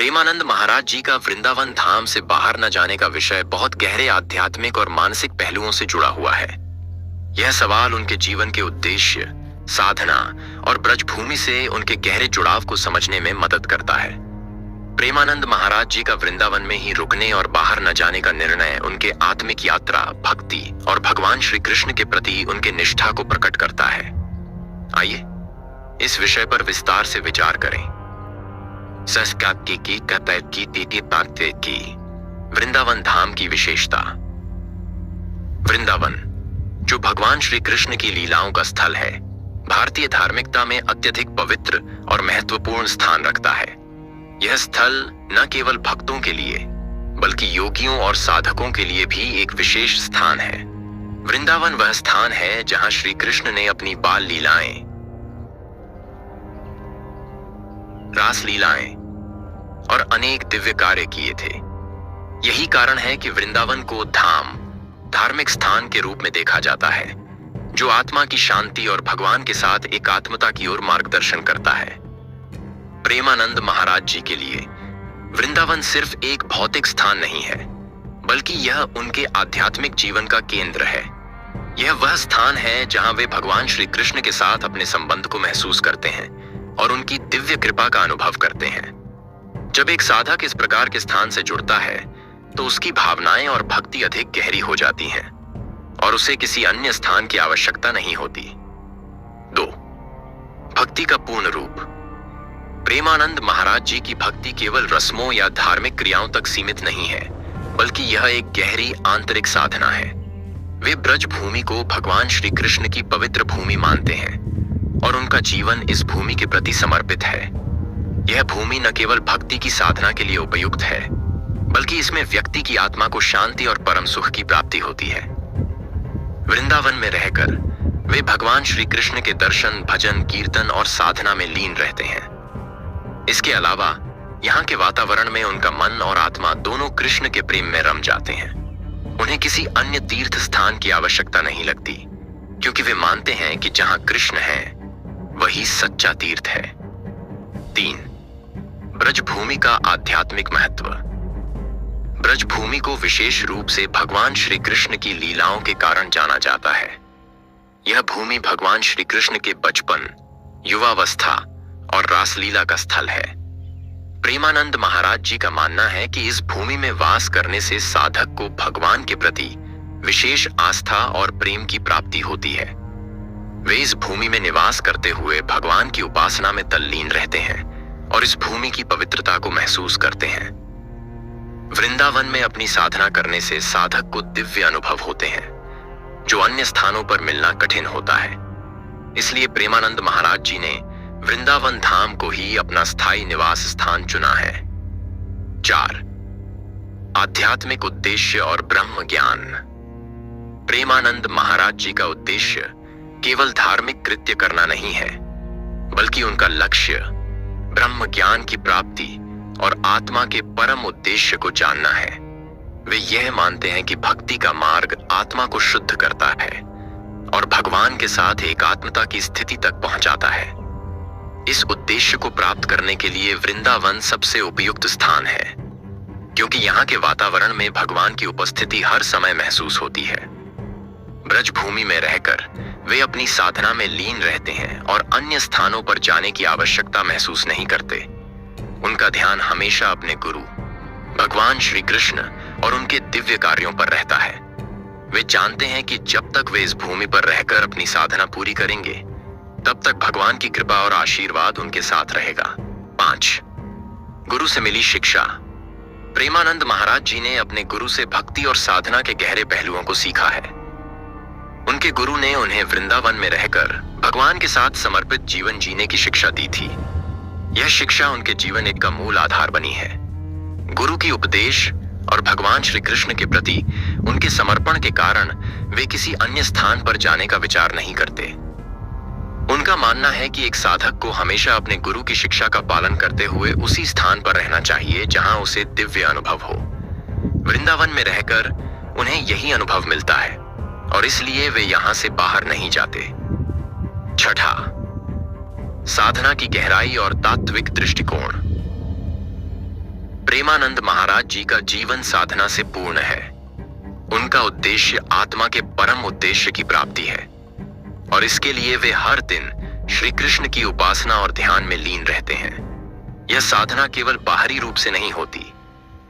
प्रेमानंद महाराज जी का वृंदावन धाम से बाहर न जाने का विषय बहुत गहरे आध्यात्मिक और मानसिक पहलुओं से जुड़ा हुआ है। यह सवाल उनके जीवन के उद्देश्य, साधना और ब्रजभूमि से उनके गहरे जुड़ाव को समझने में मदद करता है। प्रेमानंद महाराज जी का वृंदावन में ही रुकने और बाहर न जाने का निर्णय उनके आत्मिक यात्रा, भक्ति और भगवान श्री कृष्ण के प्रति उनके निष्ठा को प्रकट करता है। आइए इस विषय पर विस्तार से विचार करें। की वृंदावन धाम की विशेषता। वृंदावन, जो भगवान श्री कृष्ण की लीलाओं का स्थल है, भारतीय धार्मिकता में अत्यधिक पवित्र और महत्वपूर्ण स्थान रखता है। यह स्थल न केवल भक्तों के लिए बल्कि योगियों और साधकों के लिए भी एक विशेष स्थान है। वृंदावन वह स्थान है जहां श्री कृष्ण ने अपनी बाल लीलाएं, रास लीलाएं और अनेक दिव्य कार्य किए थे। यही कारण है कि वृंदावन को धाम, धार्मिक स्थान के रूप में देखा जाता है, जो आत्मा की शांति और भगवान के साथ एकात्मता की ओर मार्गदर्शन करता है। प्रेमानंद महाराज जी के लिए वृंदावन सिर्फ एक भौतिक स्थान नहीं है, बल्कि यह उनके आध्यात्मिक जीवन का केंद्र है। यह वह स्थान है जहां वे भगवान श्री कृष्ण के साथ अपने संबंध को महसूस करते हैं और उनकी दिव्य कृपा का अनुभव करते हैं। जब एक साधक इस प्रकार के स्थान से जुड़ता है तो उसकी भावनाएं और भक्ति अधिक गहरी हो जाती हैं और उसे किसी अन्य स्थान की आवश्यकता नहीं होती। 2. भक्ति का पूर्ण रूप। प्रेमानंद महाराज जी की भक्ति केवल रस्मों या धार्मिक क्रियाओं तक सीमित नहीं है, बल्कि यह एक गहरी आंतरिक साधना है। वे ब्रज भूमि को भगवान श्री कृष्ण की पवित्र भूमि मानते हैं और उनका जीवन इस भूमि के प्रति समर्पित है। यह भूमि न केवल भक्ति की साधना के लिए उपयुक्त है, बल्कि इसमें व्यक्ति की आत्मा को शांति और परम सुख की प्राप्ति होती है। वृंदावन में रहकर वे भगवान श्री कृष्ण के दर्शन, भजन, कीर्तन और साधना में लीन रहते हैं। इसके अलावा यहाँ के वातावरण में उनका मन और आत्मा दोनों कृष्ण के प्रेम में रम जाते हैं। उन्हें किसी अन्य तीर्थ स्थान की आवश्यकता नहीं लगती, क्योंकि वे मानते हैं कि जहां कृष्ण है वही सच्चा तीर्थ है। 3. ब्रजभूमि का आध्यात्मिक महत्व। ब्रजभूमि को विशेष रूप से भगवान श्री कृष्ण की लीलाओं के कारण जाना जाता है। यह भूमि भगवान श्री कृष्ण के बचपन, युवावस्था और रासलीला का स्थल है। प्रेमानंद महाराज जी का मानना है कि इस भूमि में वास करने से साधक को भगवान के प्रति विशेष आस्था और प्रेम की प्राप्ति होती है। वे इस भूमि में निवास करते हुए भगवान की उपासना में तल्लीन रहते हैं और इस भूमि की पवित्रता को महसूस करते हैं। वृंदावन में अपनी साधना करने से साधक को दिव्य अनुभव होते हैं, जो अन्य स्थानों पर मिलना कठिन होता है। इसलिए प्रेमानंद महाराज जी ने वृंदावन धाम को ही अपना स्थायी निवास स्थान चुना है। 4. आध्यात्मिक उद्देश्य और ब्रह्म ज्ञान। प्रेमानंद महाराज जी का उद्देश्य केवल धार्मिक कृत्य करना नहीं है, बल्कि उनका लक्ष्य ब्रह्म ज्ञान की प्राप्ति और आत्मा के परम उद्देश्य को जानना है। वे यह मानते हैं कि भक्ति का मार्ग आत्मा को शुद्ध करता है और भगवान के साथ एकात्मता की स्थिति तक पहुंचाता है। इस उद्देश्य को प्राप्त करने के लिए वृंदावन सबसे उपयुक्त स्थान है, क्योंकि यहाँ के वातावरण में भगवान की उपस्थिति हर समय महसूस होती है। ब्रज भूमि में रहकर वे अपनी साधना में लीन रहते हैं और अन्य स्थानों पर जाने की आवश्यकता महसूस नहीं करते। उनका ध्यान हमेशा अपने गुरु भगवान श्री कृष्ण और उनके दिव्य कार्यों पर रहता है। वे जानते हैं कि जब तक वे इस भूमि पर रहकर अपनी साधना पूरी करेंगे, तब तक भगवान की कृपा और आशीर्वाद उनके साथ रहेगा। 5. गुरु से मिली शिक्षा। प्रेमानंद महाराज जी ने अपने गुरु से भक्ति और साधना के गहरे पहलुओं को सीखा है। उनके गुरु ने उन्हें वृंदावन में रहकर भगवान के साथ समर्पित जीवन जीने की शिक्षा दी थी। यह शिक्षा उनके जीवन का मूल आधार बनी है। गुरु की उपदेश और भगवान श्री कृष्ण के प्रति उनके समर्पण के कारण वे किसी अन्य स्थान पर जाने का विचार नहीं करते। उनका मानना है कि एक साधक को हमेशा अपने गुरु की शिक्षा का पालन करते हुए उसी स्थान पर रहना चाहिए जहां उसे दिव्य अनुभव हो। वृंदावन में रहकर उन्हें यही अनुभव मिलता है और इसलिए वे यहां से बाहर नहीं जाते। 6. साधना की गहराई और तात्विक दृष्टिकोण। प्रेमानंद महाराज जी का जीवन साधना से पूर्ण है। उनका उद्देश्य आत्मा के परम उद्देश्य की प्राप्ति है और इसके लिए वे हर दिन श्री कृष्ण की उपासना और ध्यान में लीन रहते हैं। यह साधना केवल बाहरी रूप से नहीं होती,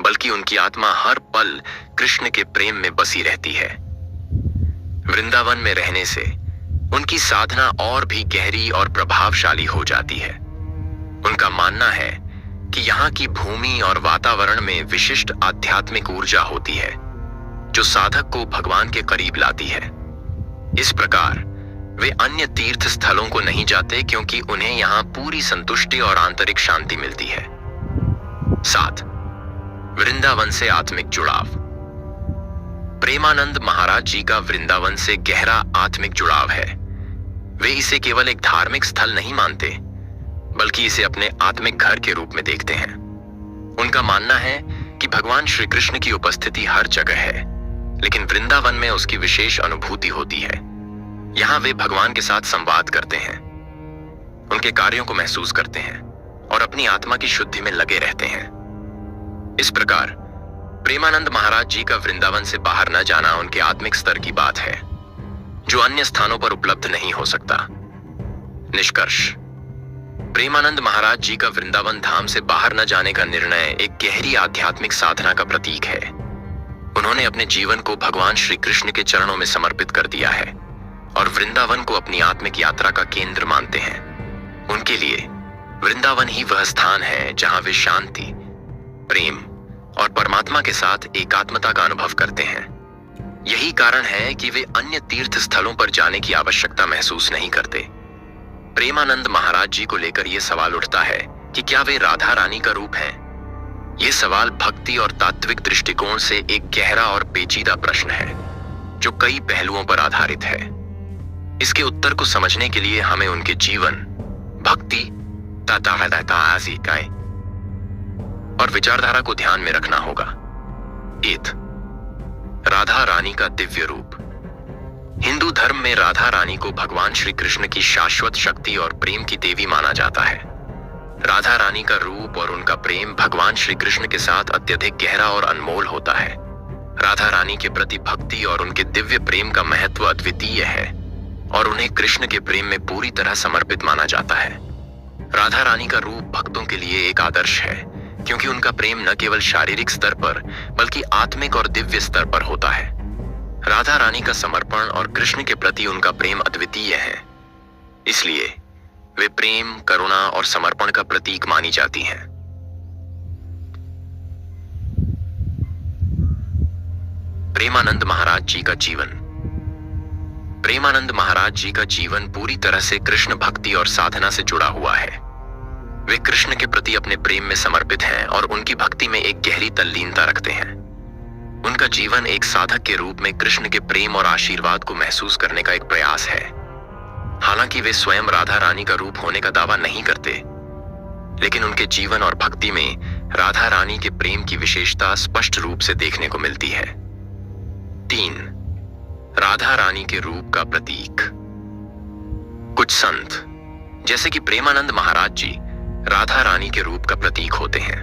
बल्कि उनकी आत्मा हर पल कृष्ण के प्रेम में बसी रहती है। वृंदावन में रहने से उनकी साधना और भी गहरी और प्रभावशाली हो जाती है। उनका मानना है कि यहाँ की भूमि और वातावरण में विशिष्ट आध्यात्मिक ऊर्जा होती है जो साधक को भगवान के करीब लाती है। इस प्रकार वे अन्य तीर्थ स्थलों को नहीं जाते क्योंकि उन्हें यहाँ पूरी संतुष्टि और आंतरिक शांति मिलती है। 7. वृंदावन से आत्मिक जुड़ाव। प्रेमानंद महाराज जी का वृंदावन से गहरा आत्मिक जुड़ाव है। वे इसे केवल एक धार्मिक स्थल नहीं मानते, बल्कि इसे अपने आत्मिक घर के रूप में देखते हैं। उनका मानना है कि भगवान श्री कृष्ण की उपस्थिति हर जगह है, लेकिन वृंदावन में उसकी विशेष अनुभूति होती है। यहाँ वे भगवान के साथ संवाद करते हैं, उनके कार्यों को महसूस करते हैं और अपनी आत्मा की शुद्धि में लगे रहते हैं। इस प्रकार प्रेमानंद महाराज जी का वृंदावन से बाहर न जाना उनके आत्मिक स्तर की बात है, जो अन्य स्थानों पर उपलब्ध नहीं हो सकता। निष्कर्ष: प्रेमानंद महाराज जी का वृंदावन धाम से बाहर न जाने का निर्णय एक गहरी आध्यात्मिक साधना का प्रतीक है। उन्होंने अपने जीवन को भगवान श्री कृष्ण के चरणों में समर्पित कर दिया है और वृंदावन को अपनी आत्मिक यात्रा का केंद्र मानते हैं। उनके लिए वृंदावन ही वह स्थान है जहां वे शांति, प्रेम और परमात्मा के साथ एकात्मता का अनुभव करते हैं। यही कारण है कि वे अन्य तीर्थ स्थलों पर जाने की आवश्यकता महसूस नहीं करते। प्रेमानंद महाराज जी को लेकर यह सवाल उठता है कि क्या वे राधा रानी का रूप हैं? यह सवाल भक्ति और तात्विक दृष्टिकोण से एक गहरा और पेचीदा प्रश्न है जो कई पहलुओं पर आधारित है। इसके उत्तर को समझने के लिए हमें उनके जीवन, भक्ति और विचारधारा को ध्यान में रखना होगा। 8. राधा रानी का दिव्य रूप। हिंदू धर्म में राधा रानी को भगवान श्री कृष्ण की शाश्वत शक्ति और प्रेम की देवी माना जाता है। राधा रानी का रूप और उनका प्रेम भगवान श्री कृष्ण के साथ अत्यधिक गहरा और अनमोल होता है। राधा रानी के प्रति भक्ति और उनके दिव्य प्रेम का महत्व अद्वितीय है और उन्हें कृष्ण के प्रेम में पूरी तरह समर्पित माना जाता है। राधा रानी का रूप भक्तों के लिए एक आदर्श है, क्योंकि उनका प्रेम न केवल शारीरिक स्तर पर बल्कि आत्मिक और दिव्य स्तर पर होता है। राधा रानी का समर्पण और कृष्ण के प्रति उनका प्रेम अद्वितीय है, इसलिए वे प्रेम, करुणा और समर्पण का प्रतीक मानी जाती हैं। प्रेमानंद महाराज जी का जीवन। प्रेमानंद महाराज जी का जीवन पूरी तरह से कृष्ण भक्ति और साधना से जुड़ा हुआ है। वे कृष्ण के प्रति अपने प्रेम में समर्पित हैं और उनकी भक्ति में एक गहरी तल्लीनता रखते हैं। उनका जीवन एक साधक के रूप में कृष्ण के प्रेम और आशीर्वाद को महसूस करने का एक प्रयास है। हालांकि वे स्वयं राधा रानी का रूप होने का दावा नहीं करते, लेकिन उनके जीवन और भक्ति में राधा रानी के प्रेम की विशेषता स्पष्ट रूप से देखने को मिलती है। 3. राधा रानी के रूप का प्रतीक। कुछ संत जैसे कि प्रेमानंद महाराज जी राधा रानी के रूप का प्रतीक होते हैं,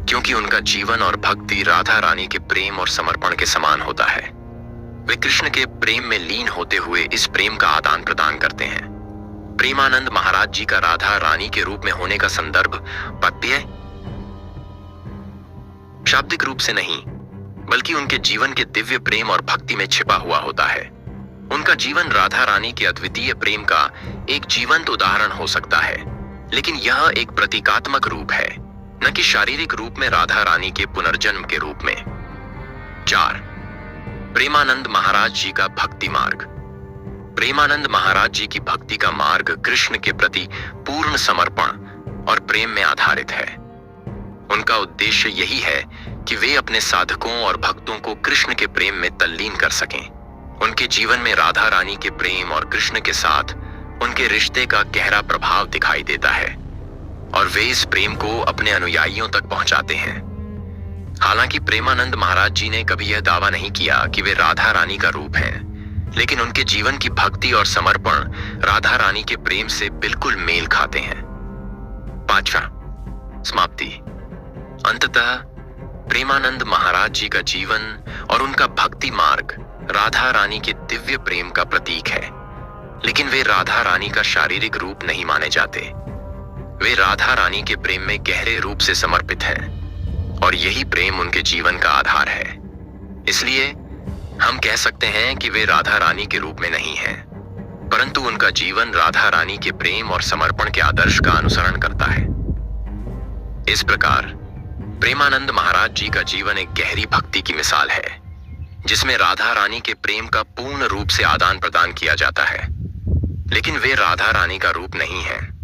क्योंकि उनका जीवन और भक्ति राधा रानी के प्रेम और समर्पण के समान होता है। वे कृष्ण के प्रेम में लीन होते हुए इस प्रेम का आदान प्रदान करते हैं। प्रेमानंद महाराज जी का राधा रानी के रूप में होने का संदर्भ पद्य शाब्दिक रूप से नहीं, बल्कि उनके जीवन के दिव्य प्रेम और भक्ति में छिपा हुआ होता है। उनका जीवन राधा रानी के अद्वितीय प्रेम का एक जीवंत उदाहरण हो सकता है, लेकिन यह एक प्रतीकात्मक रूप है, न कि शारीरिक रूप में राधा रानी के पुनर्जन्म के रूप में। 4. प्रेमानंद महाराज जी का भक्ति मार्ग। प्रेमानंद महाराज जी की भक्ति का मार्ग कृष्ण के प्रति पूर्ण समर्पण और प्रेम में आधारित है। उनका उद्देश्य यही है कि वे अपने साधकों और भक्तों को कृष्ण के प्रेम में तल्लीन कर सकें। उनके जीवन में राधा रानी के प्रेम और कृष्ण के साथ उनके रिश्ते का गहरा प्रभाव दिखाई देता है और वे इस प्रेम को अपने अनुयायियों तक पहुंचाते हैं। हालांकि प्रेमानंद महाराज जी ने कभी यह दावा नहीं किया कि वे राधा रानी का रूप हैं, लेकिन उनके जीवन की भक्ति और समर्पण राधा रानी के प्रेम से बिल्कुल मेल खाते हैं। 5. समाप्ति। अंततः प्रेमानंद महाराज जी का जीवन और उनका भक्ति मार्ग राधा रानी के दिव्य प्रेम का प्रतीक है। लेकिन वे राधा रानी का शारीरिक रूप नहीं माने जाते। वे राधा रानी के प्रेम में गहरे रूप से समर्पित हैं और यही प्रेम उनके जीवन का आधार है। इसलिए हम कह सकते हैं कि वे राधा रानी के रूप में नहीं हैं, परंतु उनका जीवन राधा रानी के प्रेम और समर्पण के आदर्श का अनुसरण करता है। इस प्रकार प्रेमानंद महाराज जी का जीवन एक गहरी भक्ति की मिसाल है, जिसमें राधा रानी के प्रेम का पूर्ण रूप से आदान प्रदान किया जाता है। लेकिन वे राधा रानी का रूप नहीं हैं।